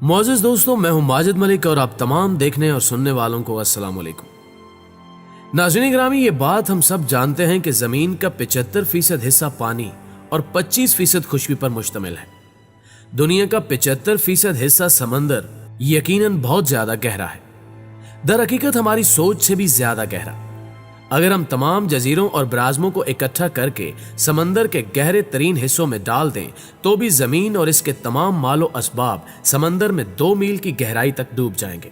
मोअज़्ज़िज़ दोस्तों, मैं हूं माजिद मलिक और आप तमाम देखने और सुनने वालों को अस्सलाम वालेकुम। नाज़रीन गिरामी, ये बात हम सब जानते हैं कि जमीन का 75% हिस्सा पानी और 25% खुशकी पर मुश्तमिल है। दुनिया का 75% हिस्सा समंदर यकीनन बहुत ज्यादा गहरा है, दर हकीकत हमारी सोच से भी ज्यादा गहरा। अगर हम तमाम जजीरों और बराज़मों को इकट्ठा करके समंदर के गहरे तरीन हिस्सों में डाल दें तो भी जमीन और इसके तमाम मालो असबाब समंदर में 2 मील की गहराई तक डूब जाएंगे।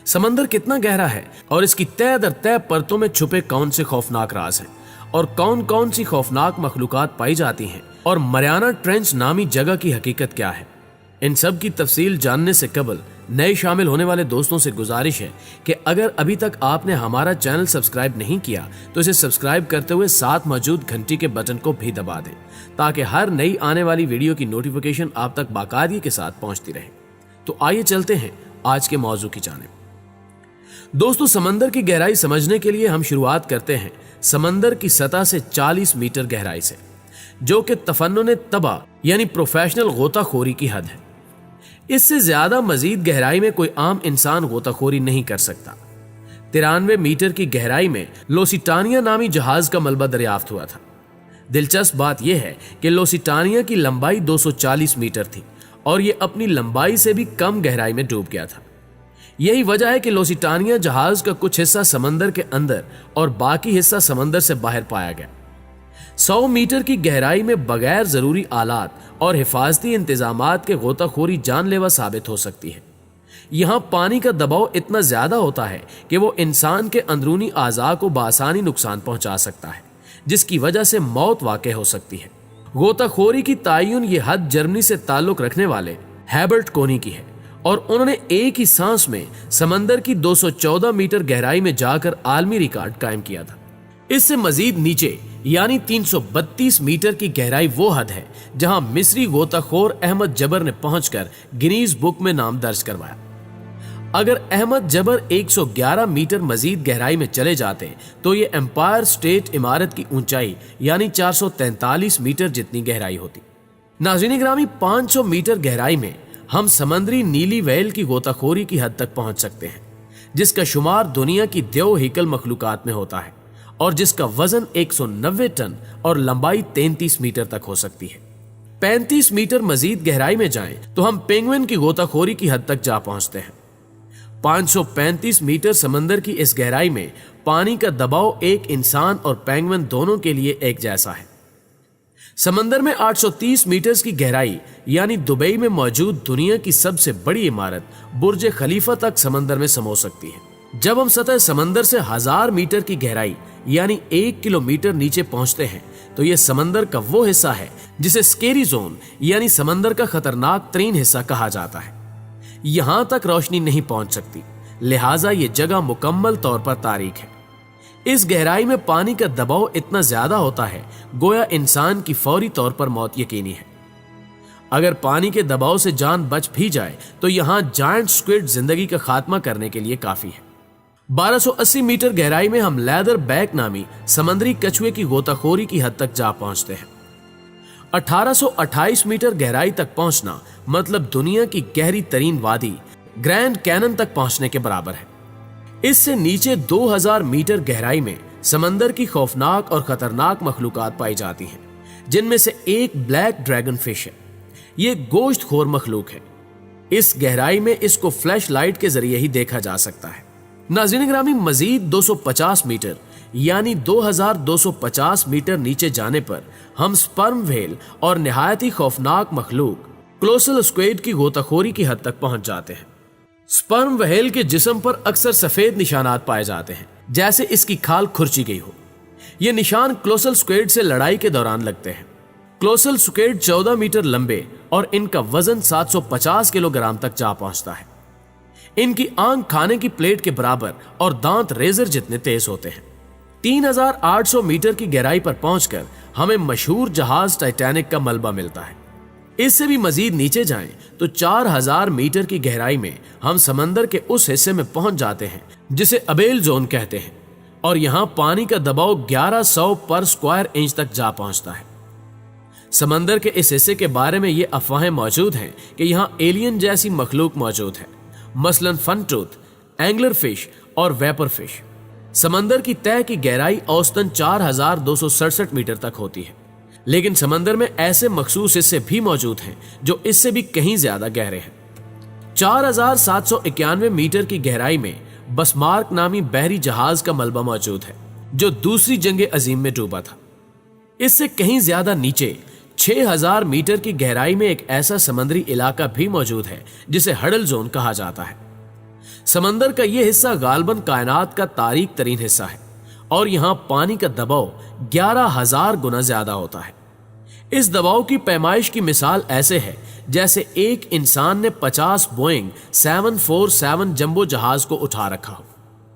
समंदर कितना गहरा है और इसकी तय दर तय परतों में छुपे कौन से खौफनाक राज हैं और कौन कौन सी खौफनाक मखलूकात पाई जाती हैं और मरियाना ट्रेंच नामी जगह की हकीकत क्या है, इन सब की तफसील जानने से कबल नए शामिल होने वाले दोस्तों से गुजारिश है कि अगर अभी तक आपने हमारा चैनल सब्सक्राइब नहीं किया तो इसे सब्सक्राइब करते हुए साथ मौजूद घंटी के बटन को भी दबा दें ताकि हर नई आने वाली वीडियो की नोटिफिकेशन आप तक बाकायदगी के साथ पहुंचती रहे। तो आइए चलते हैं आज के मौजू की जानिब। दोस्तों, समंदर की गहराई समझने के लिए हम शुरुआत करते हैं समंदर की सतह से 40 मीटर गहराई से, जो कि तफन्नुन तबा यानी प्रोफेशनल गोताखोरी की हद है। इससे ज्यादा मजीद गहराई में कोई आम इंसान गोताखोरी नहीं कर सकता। 93 मीटर की गहराई में लोसिटानिया नामी जहाज का मलबा दरियाफ्त हुआ था। दिलचस्प बात यह है कि लोसिटानिया की लंबाई 240 मीटर थी और यह अपनी लंबाई से भी कम गहराई में डूब गया था। यही वजह है कि लोसिटानिया जहाज का कुछ हिस्सा समंदर के अंदर और बाकी हिस्सा समंदर से बाहर पाया गया। 100 मीटर की गहराई में बगैर जरूरी आलात और हिफाजती इंतजामात के गोताखोरी जानलेवा साबित हो सकती है। यहाँ पानी का दबाव इतना ज्यादा होता है कि वो इंसान के अंदरूनी आज़ा को बासानी नुकसान पहुंचा सकता है, जिसकी वजह से मौत वाक़ई हो सकती है। गोताखोरी की तायुन ये हद जर्मनी से ताल्लुक रखने वाले हैबर्ट कोनी की है और उन्होंने एक ही सांस में समंदर की 214 मीटर गहराई में जाकर आलमी रिकॉर्ड कायम किया था। इससे मजीद नीचे यानी 332 मीटर की गहराई वो हद है जहां मिस्री गोताखोर अहमद जबर ने पहुंचकर गिनीज बुक में नाम दर्ज करवाया। अगर अहमद जबर 111 मीटर मजीद गहराई में चले जाते तो ये एम्पायर स्टेट इमारत की ऊंचाई यानी 443 मीटर जितनी गहराई होती। नाज़रीन गिरामी, 500 मीटर गहराई में हम समंदरी नीली व्हेल की गोताखोरी की हद तक पहुंच सकते हैं, जिसका शुमार दुनिया की देव हिकल मखलूकात में होता है और जिसका वजन 190 टन और लंबाई 33 मीटर तक हो सकती है। 35 मीटर मजीद गहराई में जाएं तो हम पेंगुइन की गोताखोरी की हद तक जा पहुंचते हैं। 535 मीटर समंदर की इस गहराई में पानी का दबाव एक इंसान और पेंगुइन दोनों के लिए एक जैसा है। समंदर में 830 मीटर की गहराई यानी दुबई में मौजूद दुनिया की सबसे बड़ी इमारत बुर्ज खलीफा तक समंदर में समो सकती है। जब हम सतह समंदर से 1000 मीटर की गहराई यानी 1 किलोमीटर नीचे पहुंचते हैं तो यह समंदर का वो हिस्सा है जिसे स्केरी जोन यानी समंदर का खतरनाक तरीन हिस्सा कहा जाता है। यहां तक रोशनी नहीं पहुंच सकती, लिहाजा ये जगह मुकम्मल तौर पर तारीक है। इस गहराई में पानी का दबाव इतना ज्यादा होता है गोया इंसान की फौरी तौर पर मौत यकीनी है। अगर पानी के दबाव से जान बच भी जाए तो यहां जायंट स्क्विड जिंदगी का खात्मा करने के लिए काफी है। 1280 मीटर गहराई में हम लेदर बैक नामी समंदरी कछुए की गोताखोरी की हद तक जा पहुंचते हैं। 1828 मीटर गहराई तक पहुंचना मतलब दुनिया की गहरी तरीन वादी ग्रैंड कैनन तक पहुंचने के बराबर है। इससे नीचे 2000 मीटर गहराई में समंदर की खौफनाक और खतरनाक मखलूकात पाई जाती हैं, जिनमें से एक ब्लैक ड्रैगन फिश है। ये गोश्त खोर मखलूक है। इस गहराई में इसको फ्लैश लाइट के जरिए ही देखा जा सकता है। नाज़रीन गिरामी, मजीद 250 मीटर यानी 2250 मीटर नीचे जाने पर हम स्पर्म व्हेल और निहायती खौफनाक मखलूक कोलोसल स्क्विड की गोताखोरी की हद तक पहुंच जाते हैं। स्पर्म व्हेल के जिस्म पर अक्सर सफेद निशानात पाए जाते हैं, जैसे इसकी खाल खुरची गई हो। ये निशान कोलोसल स्क्विड से लड़ाई के दौरान लगते हैं। कोलोसल स्क्विड 14 मीटर लंबे और इनका वजन 750 किलोग्राम तक जा पहुंचता है। इनकी आंख खाने की प्लेट के बराबर और दांत रेजर जितने तेज होते हैं। 3800 मीटर की गहराई पर पहुंचकर हमें मशहूर जहाज टाइटैनिक का मलबा मिलता है। इससे भी मजीद नीचे जाएं तो 4000 मीटर की गहराई में हम समंदर के उस हिस्से में पहुंच जाते हैं जिसे अबेल जोन कहते हैं और यहां पानी का दबाव 1100 पर स्क्वायर इंच तक जा पहुंचता है। समंदर के इस हिस्से के बारे में ये अफवाहें मौजूद हैं कि यहाँ एलियन जैसी मखलूक मौजूद है, मसलन फन टूथ, एंगलर फिश और वेपर फिश। समंदर की तह की गहराई औसतन 4267 मीटर तक होती है, लेकिन समंदर में ऐसे मखसूस हिस्से भी मौजूद हैं जो इससे भी कहीं ज्यादा गहरे हैं। 4791 मीटर की गहराई में बसमार्क नामी बहरी जहाज का मलबा मौजूद है जो दूसरी जंग अजीम में डूबा था। इससे कहीं ज्यादा नीचे 6000 मीटर की गहराई में एक ऐसा समंदरी इलाका भी मौजूद है जिसे हडल जोन कहा जाता है। समंदर का यह हिस्सा गालबन कायनात का तारीक तरीन हिस्सा है और यहां पानी का दबाव 11000 गुना ज्यादा होता है। इस दबाव की पैमाइश की मिसाल ऐसे है जैसे एक इंसान ने 50 बोइंग 747 जंबो जहाज को उठा रखा हो।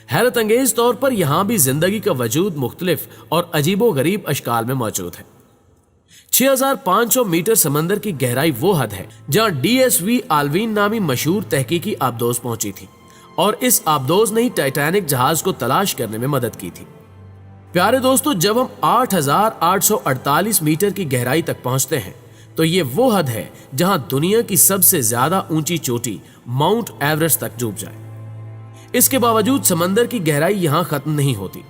हैरत अंगेज तौर पर यहां भी जिंदगी का वजूद मुख्तलिफ और अजीबो गरीब अशकाल में मौजूद है। 6500 मीटर समंदर की गहराई वो हद है जहां DSV आल्वीन नामी मशहूर तहकीकी आबदोज पहुंची थी और इस आबदोज ने ही टाइटैनिक जहाज को तलाश करने में मदद की थी। प्यारे दोस्तों, जब हम 8848 मीटर की गहराई तक पहुंचते हैं तो ये वो हद है जहां दुनिया की सबसे ज्यादा ऊंची चोटी माउंट एवरेस्ट तक डूब जाए। इसके बावजूद समंदर की गहराई यहां खत्म नहीं होती।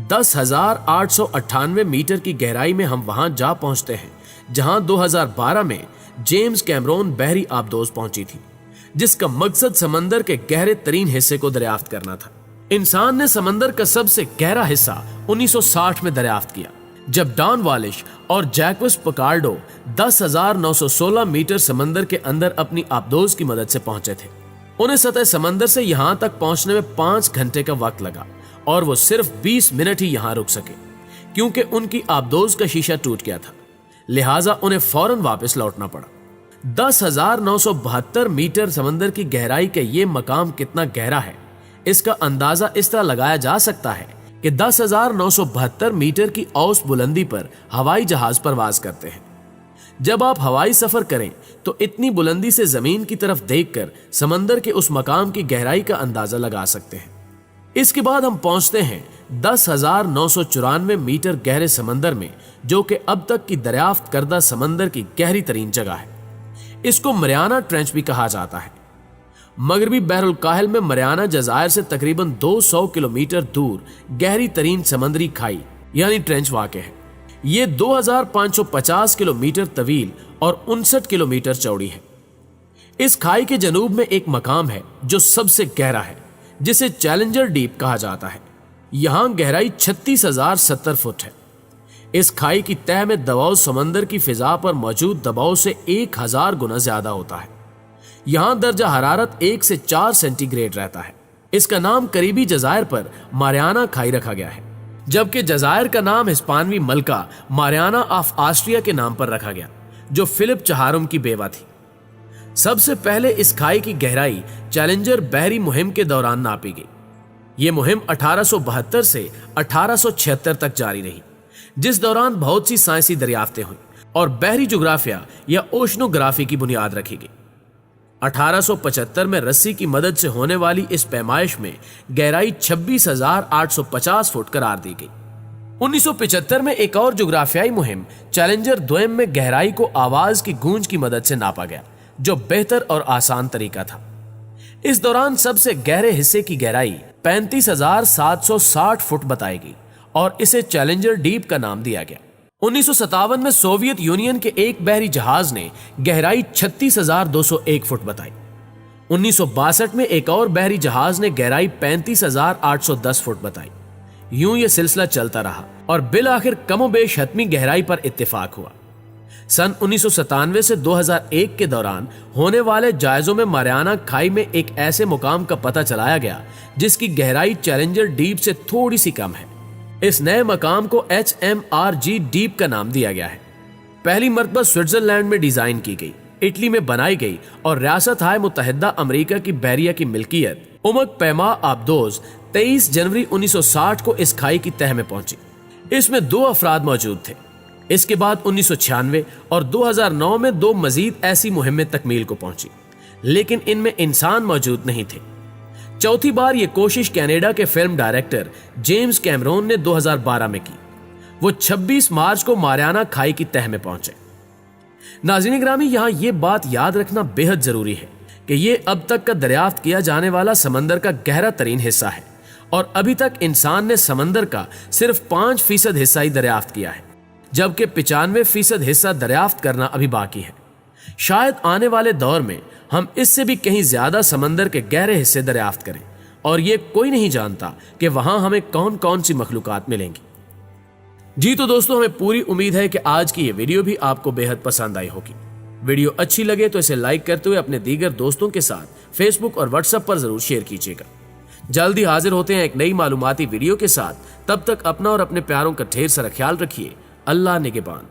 10,898 मीटर की गहराई में हम वहां जा पहुंचते हैं जहां 2012 में जेम्स कैमरोन बहरी आबदोज पहुंची थी, जिसका मकसद समंदर के गहरे तरीन हिस्से को दरियाफ्त करना था। इंसान ने समंदर का सबसे गहरा हिस्सा 1960 में दरियाफ्त किया, जब डॉन वालिश और जैक्वस पकार्डो 10,916 मीटर समंदर के अंदर अपनी आबदोज की मदद से पहुंचे थे। उन्हें सतह समंदर से यहां तक पहुंचने में 5 घंटे का वक्त लगा और वो सिर्फ 20 मिनट ही यहां रुक सके क्योंकि उनकी आबदोज का शीशा टूट गया था, लिहाजा उन्हें फौरन वापस लौटना पड़ा। 10,972 मीटर समंदर की गहराई का ये मकाम कितना गहरा है, इसका अंदाजा इस तरह लगाया जा सकता है कि 10,972 मीटर की औसत बुलंदी पर हवाई जहाज परवाज करते हैं। जब आप हवाई सफर करें तो इतनी बुलंदी से जमीन की तरफ देखकर समंदर के उस मकाम की गहराई का अंदाजा लगा सकते हैं। इसके बाद हम पहुंचते हैं 10,994 मीटर गहरे समंदर में, जो कि अब तक की दरियाफ्त करदा समंदर की गहरी तरीन जगह है। इसको मरियाना ट्रेंच भी कहा जाता है। मगरबी बहरुल काहिल में मरियाना जजायर से तकरीबन 200 किलोमीटर दूर गहरी तरीन समंदरी खाई यानी ट्रेंच वाक़ है। ये 2550 किलोमीटर तवील और 59 किलोमीटर चौड़ी है। इस खाई के जनूब में एक मकाम है जो सबसे गहरा है, जिसे चैलेंजर डीप कहा जाता है। यहां गहराई 36,070 फुट है। इस खाई की तह में दबाव समंदर की फिजा पर मौजूद दबाव से 1000 गुना ज्यादा होता है। यहां दर्जा हरारत 1 से 4 सेंटीग्रेड रहता है। इसका नाम करीबी जजायर पर मारियाना खाई रखा गया है, जबकि जजायर का नाम हिस्पानवी मलका मारियाना ऑफ ऑस्ट्रिया के नाम पर रखा गया, जो फिलिप चहारुम की बेवा थी। सबसे पहले इस खाई की गहराई चैलेंजर बहरी मुहिम के दौरान नापी गई। यह मुहिम 1872 से 1876 तक जारी रही, जिस दौरान बहुत सी साइंसी दरियाफ्तें हुई और बहरी जोग्राफिया या ओशनोग्राफी की बुनियाद रखी गई। 1875 में रस्सी की मदद से होने वाली इस पैमाइश में गहराई 26,850 फुट करार दी गई। 1975 में एक और जोग्राफियाई मुहिम चैलेंजर द्वयम में गहराई को आवाज की गूंज की मदद से नापा गया, जो बेहतर और आसान तरीका था। इस दौरान सबसे गहरे हिस्से की गहराई 35,760 फुट बताई गई और इसे चैलेंजर डीप का नाम दिया गया। 1957 में सोवियत यूनियन के एक बहरी जहाज ने गहराई 36,201 फुट बताई। 1962 में एक और बहरी जहाज ने गहराई 35,810 फुट बताई। यूं ये सिलसिला चलता रहा और बिल आखिर कमोबेश हतमी गहराई पर इत्तेफाक हुआ। सन 1997 से 2001 के दौरान होने वाले जायजों में मारियाना खाई में एक ऐसे मुकाम का पता चलाया गया जिसकी गहराई चैलेंजर डीप से थोड़ी सी कम है। इस नए मकाम को HMRG डीप का नाम दिया गया है। पहली मर्तबा स्विट्जरलैंड में डिजाइन की गई, इटली में बनाई गई और रियासत हाय मुत्तहिदा अमेरिका की बहरिया की मिल्कियत उमक पैमा आबदोज 23 जनवरी 1960 को इस खाई की तह में पहुंची। इसमें 2 अफराद मौजूद थे। इसके बाद 1996 और 2009 में 2 मजीद ऐसी मुहिमें तकमील को पहुंची, लेकिन इनमें इंसान मौजूद नहीं थे। चौथी बार यह कोशिश कनाडा के फिल्म डायरेक्टर जेम्स कैमरोन ने 2012 में की। वो 26 मार्च को मारियाना खाई की तह में पहुंचे। नाज़रीन ग्रामी, यहाँ ये बात याद रखना बेहद जरूरी है कि ये अब तक का दरियाफ्त किया जाने वाला समंदर का गहरा तरीन हिस्सा है और अभी तक इंसान ने समंदर का सिर्फ 5% हिस्सा ही दरियाफ्त किया है, जबकि 95% हिस्सा दरियाफ्त करना अभी बाकी है। शायद आने वाले दौर में हम इससे भी कहीं ज्यादा समंदर के गहरे हिस्से दरियाफ्त करें और ये कोई नहीं जानता कि वहां हमें कौन कौन सी मखलूकात मिलेंगी। जी तो दोस्तों, हमें पूरी उम्मीद है कि आज की ये वीडियो भी आपको बेहद पसंद आई होगी। वीडियो अच्छी लगे तो इसे लाइक करते हुए अपने दीगर दोस्तों के साथ फेसबुक और व्हाट्सएप पर जरूर शेयर कीजिएगा। जल्दी हाजिर होते हैं एक नई मालूमाती वीडियो के साथ। तब तक अपना और अपने प्यारों का ढेर सारा ख्याल रखिए। अल्लाह निगहबान।